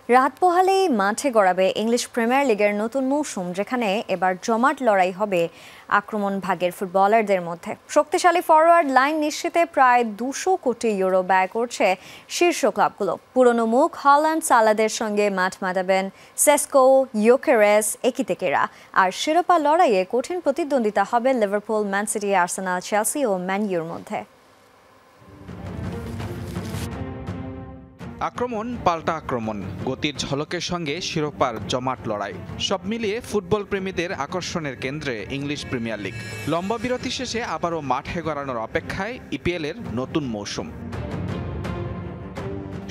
রাত পোহালেই মাঠে গড়াবে English premier লিগের নতুন মৌসুম, যেখানে এবার জমাট লড়াই হবে আক্রমণ ভাগের ফুটবলারদের মধ্যে। শক্তিশালী ফরওয়ার্ড লাইন নিশ্চিতে প্রায় 200 কোটি ইউরো ব্যয় করছে শীর্ষ ক্লাবগুলো। পুরনো মুখ হল্যান্ড সালাদের সঙ্গে মাঠ মাতাবেন সেস্কো, ইয়োকেরেস, একিতেকেরা। আর শিরোপা লড়াইয়ে কঠিন প্রতিদ্বন্দ্বিতা হবে Liverpool, Man City, Arsenal, Chelsea ও ম্যান ইউর মধ্যে। আক্রমণ পাল্টা আক্রমণ, গতির ঝলকের সঙ্গে শিরোপার জমাট লড়াই, সব মিলিয়ে ফুটবল প্রেমীদের আকর্ষণের কেন্দ্রে ইংলিশ প্রিমিয়ার লিগ। লম্বা বিরতি শেষে আবারও মাঠে গড়ানোর অপেক্ষায় ইপিএলের নতুন মৌসুম।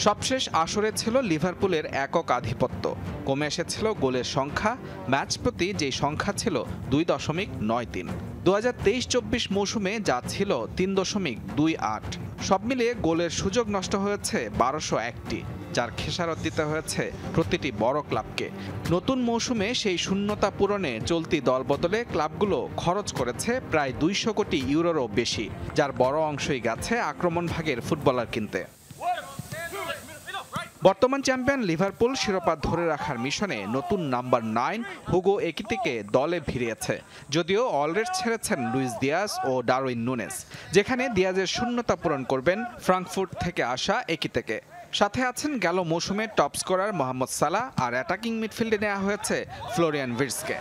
সবশেষ আসরে ছিল লিভারপুলের একক আধিপত্য, কমে এসেছিল গোলের সংখ্যা, ম্যাচ প্রতি যেই সংখ্যা ছিল 2.93। 2023-24 মৌসুমে যা ছিল 3.28। সব মিলিয়ে গোলের সুযোগ নষ্ট হয়েছে 1201টি, যার খেসারত দিতে হয়েছে প্রতিটি বড় ক্লাবকে। নতুন মৌসুমে সেই শূন্যতা পূরণে চলতি দল বদলে ক্লাবগুলো খরচ করেছে প্রায় 200 কোটি ইউরোরও বেশি, যার বড় অংশই গেছে আক্রমণ ভাগের ফুটবলার কিনতে। বর্তমান চ্যাম্পিয়ন লিভারপুল শিরোপা ধরে রাখার মিশনে নতুন নাম্বার 9 হুগো একিতিকে দলে ভিড়িয়েছে। যদিও অলরেডি ছেড়েছেন লুইস দিয়াজ ও ডারউইন নুনেস, যেখানে দিয়াজের শূন্যতা পূরণ করবেন ফ্রাঙ্কফুর্ট থেকে আসা একিতিকে। সাথে আছেন গেল মৌসুমে টপ স্কোরার মোহাম্মদ সালাহ, আর অ্যাটাকিং মিডফিল্ডে নেওয়া হয়েছে ফ্লোরিয়ান ভির্টসকে।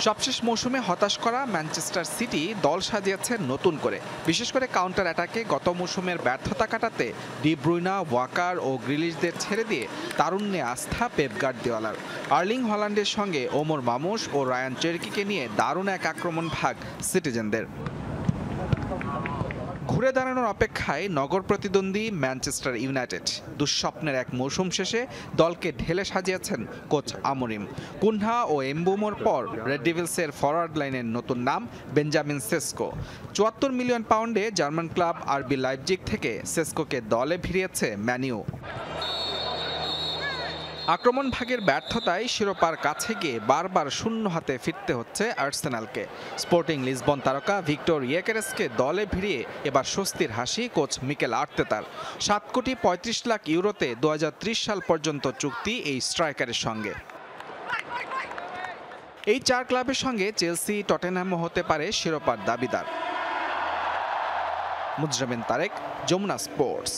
সবশেষ মৌসুমে হতাশ করা ম্যানচেস্টার সিটি দল সাজিয়েছে নতুন করে, বিশেষ করে কাউন্টার অ্যাটাকে গত মৌসুমের ব্যর্থতা কাটাতে ডি ব্রুইনা, ওয়াকার ও গ্রিলিশদের ছেড়ে দিয়ে তারুণ্যে আস্থা পেপ গার্দিওলার। আর্লিং হল্যান্ডের সঙ্গে ওমর মামুশ ও রায়ান চেরকিকে নিয়ে দারুণ এক আক্রমণ ভাগ সিটিজেনদের। ঘুরে দাঁড়ানোর অপেক্ষায় নগর প্রতিদ্বন্দ্বী ম্যানচেস্টার ইউনাইটেড। দুঃস্বপ্নের এক মৌসুম শেষে দলকে ঢেলে সাজিয়েছেন কোচ আমোরিম। কুনহা ও এমবুমোর পর রেড ডেভিলসের ফরওয়ার্ড লাইনের নতুন নাম বেঞ্জামিন সেস্কো। 74 মিলিয়ন পাউন্ডে জার্মান ক্লাব আরবি লাইপজিগ থেকে সেস্কোকে দলে ভিড়িয়েছে ম্যান ইউ। আক্রমণ ভাগের ব্যর্থতায় শিরোপার কাছে গিয়ে বারবার শূন্য হাতে ফিরতে হচ্ছে আর্সেনালকে। স্পোর্টিং লিসবন তারকা ভিক্টর ইয়োকেরেসকে দলে ভিড়িয়ে এবার স্বস্তির হাসি কোচ মিকেল আর্তেতার। 7.35 কোটি ইউরোতে 2030 সাল পর্যন্ত চুক্তি এই স্ট্রাইকারের সঙ্গে। এই 4 ক্লাবের সঙ্গে চেলসি, টটেনহ্যামও হতে পারে শিরোপার দাবিদার। মুজরাবিন তারেক, যমুনা স্পোর্টস।